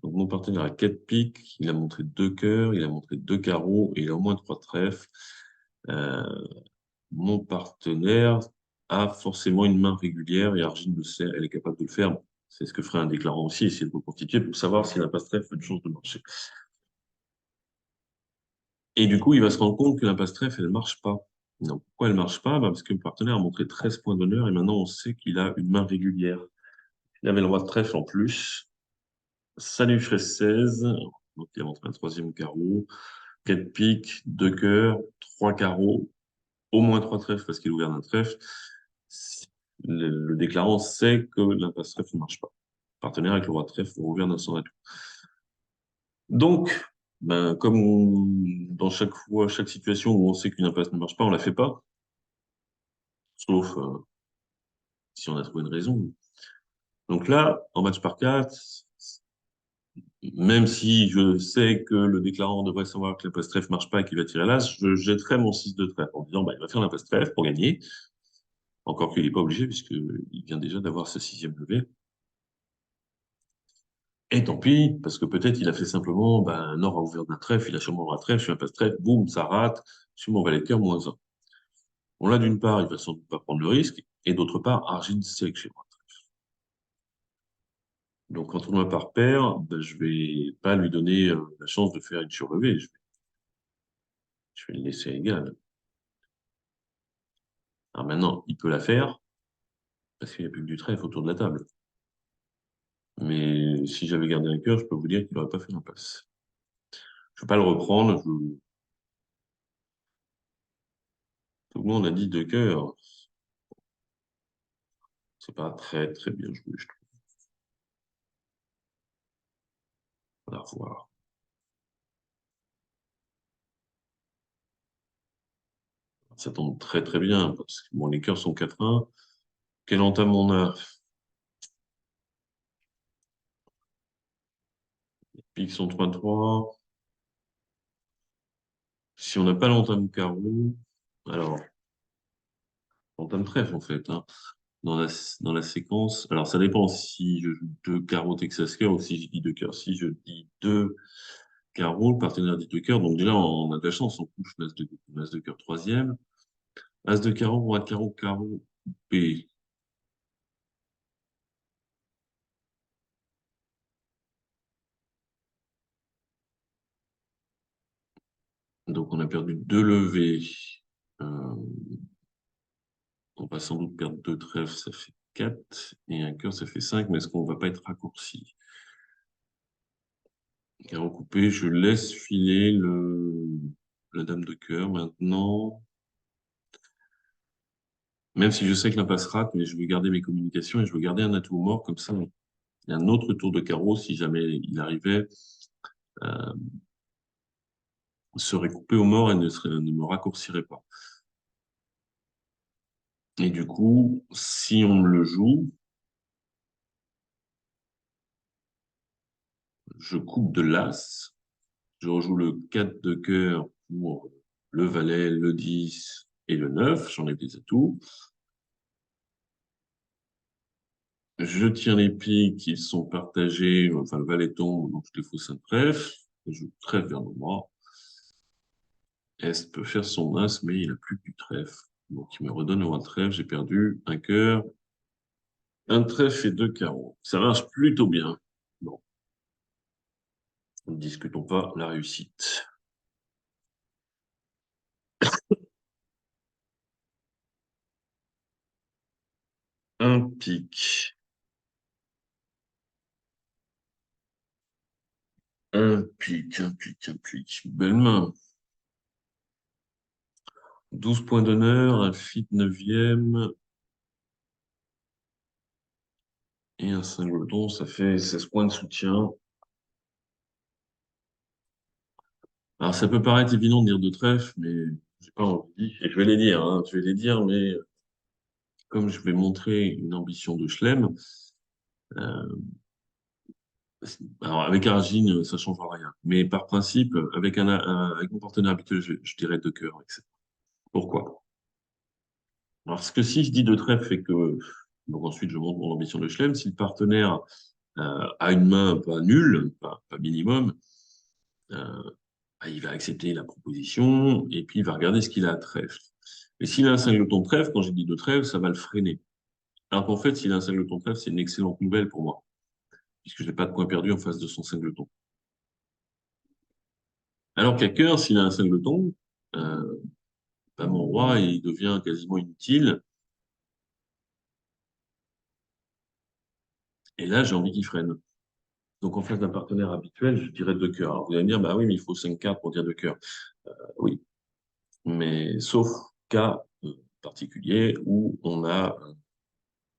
donc mon partenaire a 4 piques, il a montré 2 cœurs, il a montré 2 carreaux, et il a au moins 3 trèfles. Euh, Mon partenaire a forcément une main régulière et Argine le sait, elle est capable de le faire. C'est ce que ferait un déclarant aussi, essayer de reconstituer pour savoir si l'impasse trèfle a une chance de marcher. Et du coup, il va se rendre compte que l'impasse trèfle, elle ne marche pas. Non. Pourquoi elle ne marche pas? Bah, parce que le partenaire a montré 13 points d'honneur et maintenant on sait qu'il a une main régulière. Il avait le roi de trèfle en plus. Ça lui ferait 16. Donc il a montré un troisième carreau. 4 piques, 2 cœurs, 3 carreaux, au moins 3 trèfles parce qu'il a ouvert un trèfle. Le déclarant sait que l'impasse trèfle ne marche pas. Le partenaire avec le roi de trèfle ouvert d'un son atout. Donc, ben, comme dans chaque fois, chaque situation où on sait qu'une impasse ne marche pas, on la fait pas, sauf si on a trouvé une raison. Donc là, en match par 4, même si je sais que le déclarant devrait savoir que l'impasse trèfle marche pas et qu'il va tirer l'as, je jetterai mon 6 de trèfle en disant, bah, il va faire l'impasse trèfle pour gagner. Encore qu'il n'est pas obligé, puisqu'il vient déjà d'avoir sa sixième levée. Et tant pis, parce que peut-être il a fait simplement, ben, Nord a ouvert d'un trèfle, il a sûrement un trèfle, je suis un passe trèfle, boum, ça rate, je suis mon valet de cœur, moins un. Bon, là, d'une part, il va sans doute pas prendre le risque, et d'autre part, Argine sait que j'ai moi. Donc, quand on a par paire, ben, je vais pas lui donner la chance de faire une surlevée, je vais le laisser égal. Alors maintenant, il peut la faire, parce qu'il n'y a plus que du trèfle autour de la table. Mais si j'avais gardé un cœur, je peux vous dire qu'il n'aurait pas fait l'impasse. Je ne vais pas le reprendre, tout le monde a dit deux cœurs. C'est pas très, très bien joué, je trouve. On va revoir. Ça tombe très, très bien, parce que bon, les cœurs sont 4-1. Quelle entame on a? Les piques sont 3-3. Si on n'a pas l'entame carreau, alors, l'entame trèfle, en fait, hein, dans la séquence. Alors, ça dépend si je joue deux carreaux Texas cœur ou si je dis deux cœurs. Si je dis deux carreaux, le partenaire dit deux cœurs. Donc, déjà, on a de la chance. On couche l'as de cœur troisième. As de carreau, roi de carreau, carreau, P. Donc, on a perdu deux levées. Euh, on va sans doute perdre deux trèfles, ça fait 4. Et un cœur, ça fait 5. Mais est-ce qu'on ne va pas être raccourci? Carreau coupé, je laisse filer la dame de cœur maintenant. Même si je sais que l'impasse rate, mais je veux garder mes communications et je veux garder un atout mort. Comme ça, il y a un autre tour de carreau si jamais il arrivait. Euh, serait coupé au mort et ne me raccourcirait pas. Et du coup, si on me le joue, je coupe de l'as, je rejoue le 4 de cœur pour le valet, le 10 et le 9, j'en ai des atouts. Je tire les piques, ils sont partagés, enfin le valet tombe, donc je défausse un trèfle, je trèfle vers le moi. Est peut faire son as, mais il n'a plus que du trèfle. Donc il me redonne le roi de trèfle, j'ai perdu un cœur, un trèfle et deux carreaux. Ça marche plutôt bien. Bon, ne discutons pas la réussite. Un pic, un pic, un pic, un pic. Belle main. 12 points d'honneur, un fit neuvième et un singleton, ça fait 16 points de soutien. Alors, ça peut paraître évident de dire de trèfle, mais j'ai pas envie. Et je vais les dire, hein, je vais les dire, mais comme je vais montrer une ambition de Chelem, euh, alors avec Argine, ça ne changera rien. Mais par principe, avec mon partenaire habituel, je dirais de cœur. Etc. Pourquoi? Parce que si je dis de trèfle et que donc ensuite je montre mon ambition de Chelem, si le partenaire a une main pas nulle, pas minimum, euh, bah, il va accepter la proposition et puis il va regarder ce qu'il a à trèfle. Et s'il a un singleton de trèfle, quand j'ai dit de trèfle, ça va le freiner. Alors qu'en fait, s'il a un singleton de trèfle, c'est une excellente nouvelle pour moi, puisque je n'ai pas de points perdus en face de son singleton. Alors qu'à cœur, s'il a un singleton, euh, bah, mon roi, il devient quasiment inutile. Et là, j'ai envie qu'il freine. Donc, en face d'un partenaire habituel, je dirais deux cœurs. Alors, vous allez me dire, bah oui, mais il faut 5 cartes pour dire deux cœurs. Oui, mais sauf cas particulier où on a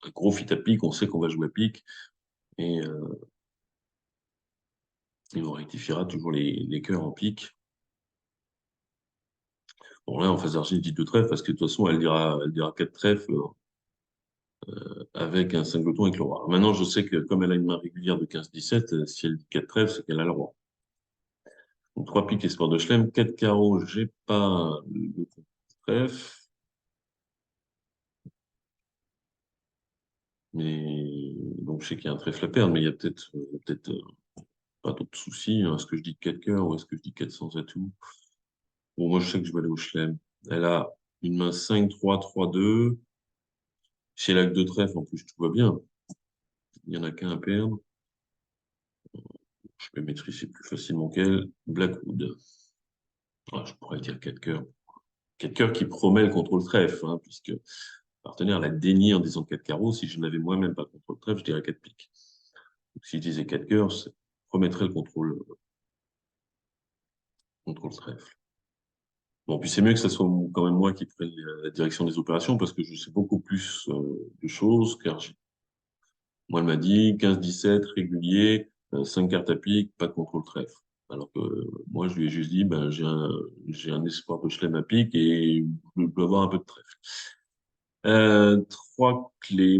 un gros fit à pique, on sait qu'on va jouer à pique, et, et on rectifiera toujours les cœurs en pique. Bon, là, en face d'argile, je dis deux trèfles, parce que de toute façon, elle dira quatre trèfles avec un singleton avec le roi. Alors maintenant, je sais que comme elle a une main régulière de 15-17, si elle dit quatre trèfles, c'est qu'elle a le roi. Donc, trois piques, espoir de chelem, quatre carreaux, j'ai pas le trèfle, mais donc je sais qu'il y a un trèfle à perdre, mais il y a peut-être pas d'autres soucis, hein. Est-ce que je dis quatre cœurs ou est-ce que je dis quatre sans atout? Bon, moi, je sais que je vais aller au chelem. Elle a une main 5-3-3-2. Si elle a que deux trèfles, en plus, tout va bien. Il n'y en a qu'un à perdre. Je peux maîtriser plus facilement qu'elle. Blackwood. Ah, je pourrais dire quatre cœurs. Quatre cœurs qui promet le contrôle trèfle, hein, puisque le partenaire l'a dénié en disant quatre carreaux. Si je n'avais moi-même pas le contrôle trèfle, je dirais quatre piques. Donc, si je disais quatre cœurs, ça promettrait le contrôle trèfle. Bon, puis c'est mieux que ce soit quand même moi qui prenne la direction des opérations parce que je sais beaucoup plus de choses, car moi, elle m'a dit 15-17, régulier, 5 cartes à pique, pas de contrôle trèfle. Alors que moi, je lui ai juste dit, ben, j'ai un espoir de chelem à pique et je peux avoir un peu de trèfle. Trois clés.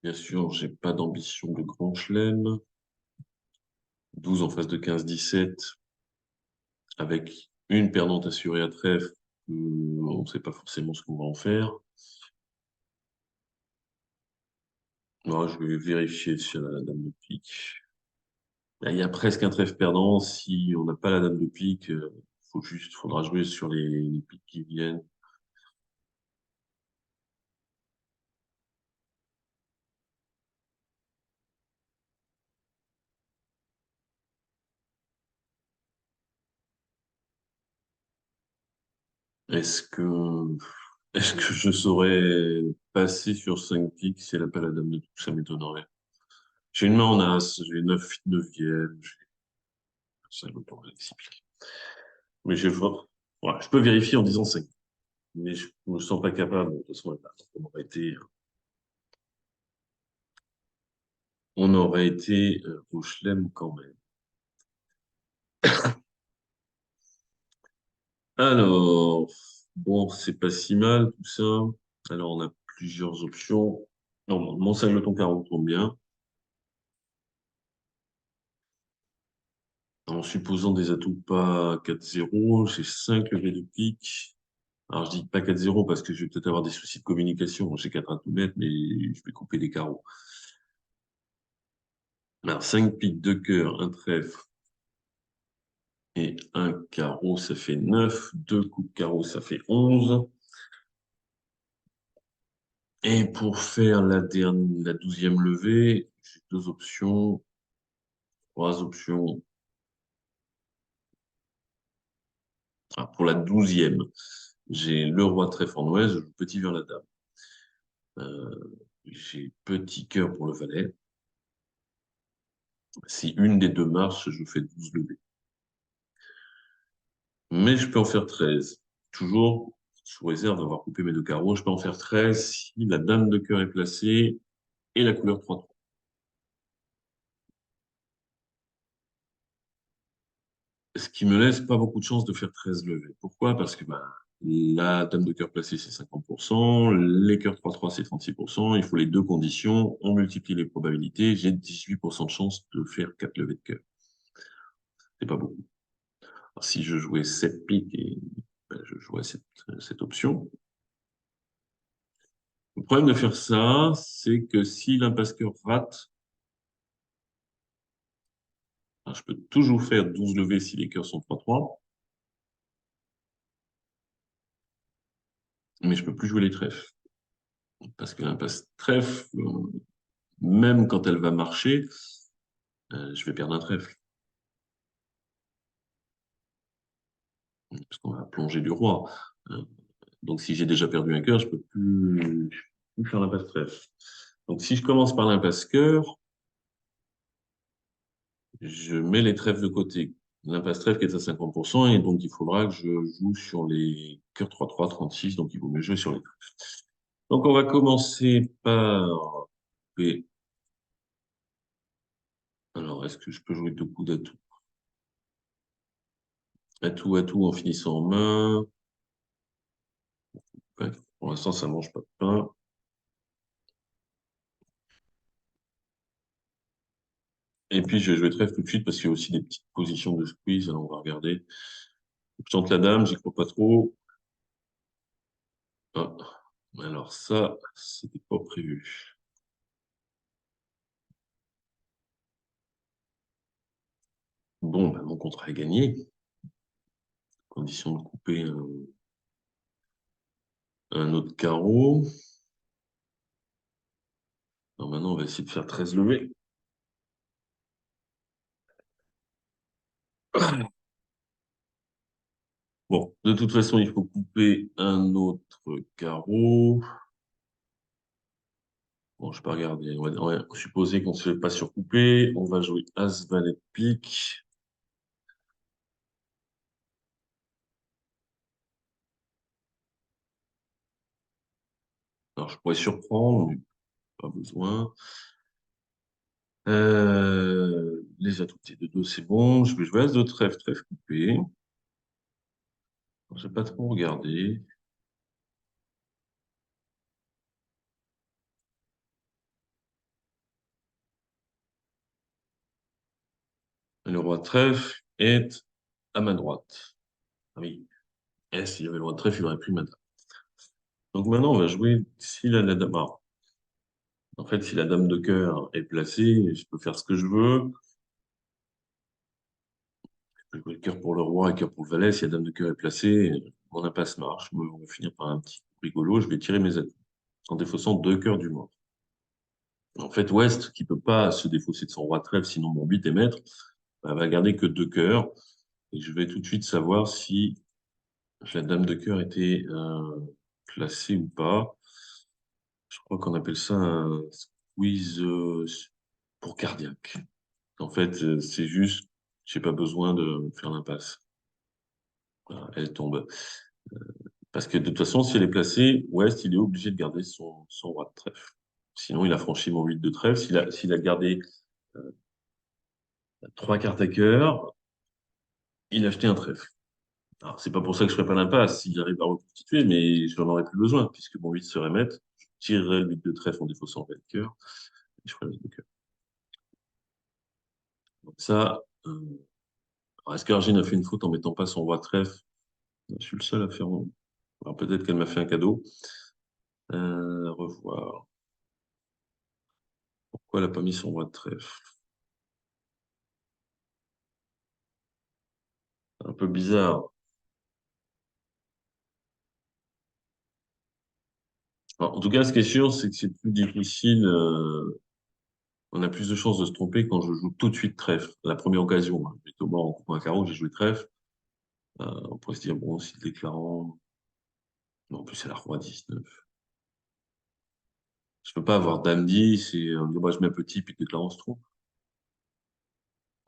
Bien sûr, j'ai pas d'ambition de grand chelem. 12 en face de 15-17, avec une perdante assurée à trèfle. On ne sait pas forcément ce qu'on va en faire. Non, je vais vérifier sur la dame de pique. Il y a presque un trèfle perdant. Si on n'a pas la dame de pique, faudra jouer sur les piques qui viennent. Est-ce que, est-ce que je saurais passer sur 5 piques si elle n'a pas la dame de pique? Ça m'étonnerait. J'ai une main en as, j'ai 9 neuvième, j'ai 5 autant avec 6 piques. Mais voilà, je peux vérifier en disant 5. Mais je ne me sens pas capable. De toute façon, on aurait été au chelem quand même. Alors, bon, c'est pas si mal tout ça. Alors, on a plusieurs options. Non, mon singleton 40 tombe bien. En supposant des atouts pas 4-0, j'ai 5 levées de pique. Alors, je dis pas 4-0 parce que je vais peut-être avoir des soucis de communication. J'ai 4 atouts nets, mais je vais couper des carreaux. Alors, 5 piques, 2 cœurs, un trèfle et un carreau, ça fait 9. 2 coups de carreau, ça fait 11. Et pour faire la 12e levée, j'ai deux options, trois options. Ah, pour la 12e, j'ai le roi de trèfle en ouest, je joue petit vers la dame. J'ai petit cœur pour le valet. Si une des deux marche, je fais 12 levées. Mais je peux en faire 13. Toujours sous réserve d'avoir coupé mes deux carreaux, je peux en faire 13 si la dame de cœur est placée et la couleur 3-3. Ce qui me laisse pas beaucoup de chance de faire 13 levées. Pourquoi? Parce que bah, la dame de cœur placée, c'est 50%, les cœurs 3-3, c'est 36%, il faut les deux conditions, on multiplie les probabilités, j'ai 18% de chance de faire 4 levées de cœur. C'est pas beaucoup. Alors, si je jouais 7 piques, ben, je jouais cette option. Le problème de faire ça, c'est que si l'impasse-cœur rate, alors, je peux toujours faire 12 levées si les cœurs sont 3-3, mais je peux plus jouer les trèfles. Parce que l'impasse trèfle, même quand elle va marcher, je vais perdre un trèfle. parce qu'on va plonger du roi. Euh, Donc, si j'ai déjà perdu un cœur, je peux plus faire l'impasse trèfle. Donc, si je commence par l'impasse cœur, je mets les trèfles de côté. L'impasse trèfle qui est à 50%, et donc il faudra que je joue sur les cœurs 3-3, 36, donc il vaut mieux jouer sur les trèfles. Donc, on va commencer par B. Alors, est-ce que je peux jouer deux coups d'atout? Atout en finissant en main. Ouais, pour l'instant, ça ne mange pas de pain. Et puis, je vais jouer trèfle tout de suite parce qu'il y a aussi des petites positions de squeeze. Alors, on va regarder. Je tente la dame, j'y crois pas trop. Ah, alors ça, c'était pas prévu. Bon, ben, mon contrat est gagné. Condition de couper un autre carreau. Alors maintenant, on va essayer de faire 13 levées. Bon, de toute façon, il faut couper un autre carreau. Bon, je vais pas regarder. On va supposer qu'on ne se fait pas surcouper. On va jouer As, Valet, de pique. Alors, je pourrais surprendre, mais pas besoin. Les atouts de deux, c'est bon. Je vais jouer As de trèfle, trèfle coupé. Je vais pas trop regarder. Le roi de trèfle est à ma droite. Ah oui. Et s'il y avait le roi de trèfle, il aurait plus ma dame. Donc maintenant, on va jouer si la dame. En fait, si la dame de cœur est placée, je peux faire ce que je veux. Je peux jouer le cœur pour le roi et le cœur pour le valet. Si la dame de cœur est placée, mon impasse marche. On va finir par un petit coup rigolo. Je vais tirer mes atouts en défaussant deux cœurs du mort. En fait, Ouest, qui peut pas se défausser de son roi de trèfle, sinon mon 8 est maître, bah, va garder que deux cœurs. Et je vais tout de suite savoir si la dame de cœur était placée ou pas. Je crois qu'on appelle ça un squeeze pour cardiaque. En fait, c'est juste, j'ai pas besoin de faire l'impasse. Voilà, elle tombe. Parce que de toute façon, si elle est placée, West, il est obligé de garder son roi de trèfle. Sinon, il a franchi mon 8 de trèfle. S'il a gardé trois cartes à cœur, il a acheté un trèfle. Alors, c'est pas pour ça que je ferai pas l'impasse s'il arrive à reconstituer, mais je n'en aurais plus besoin, puisque mon 8 serait maître. Je tirerai le 8 de trèfle en défaussant le cœur, et je ferai le 8 de cœur. Donc ça, alors, est-ce qu'Argine a fait une faute en mettant pas son roi de trèfle? Je suis le seul à faire. Alors, peut-être qu'elle m'a fait un cadeau. Revoir. Pourquoi elle n'a pas mis son roi de trèfle? Un peu bizarre. Alors, en tout cas, ce qui est sûr, c'est que c'est plus difficile. On a plus de chances de se tromper quand je joue tout de suite trèfle. La première occasion, hein. J'étais au bord en coupant un carreau, j'ai joué trèfle. On pourrait se dire, bon, si le déclarant. Non, en plus, c'est la roi 19. Je peux pas avoir dame 10 et moi, je mets un petit, puis le déclarant se trompe.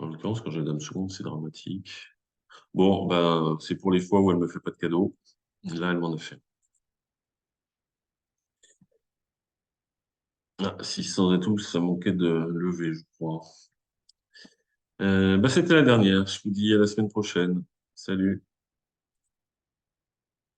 En l'occurrence, quand j'ai dame seconde, c'est dramatique. Bon, ben, c'est pour les fois où elle me fait pas de cadeau. Là, elle m'en a fait. Ah, 600 et tout, ça manquait de lever, je crois. Bah, c'était la dernière. Je vous dis à la semaine prochaine. Salut.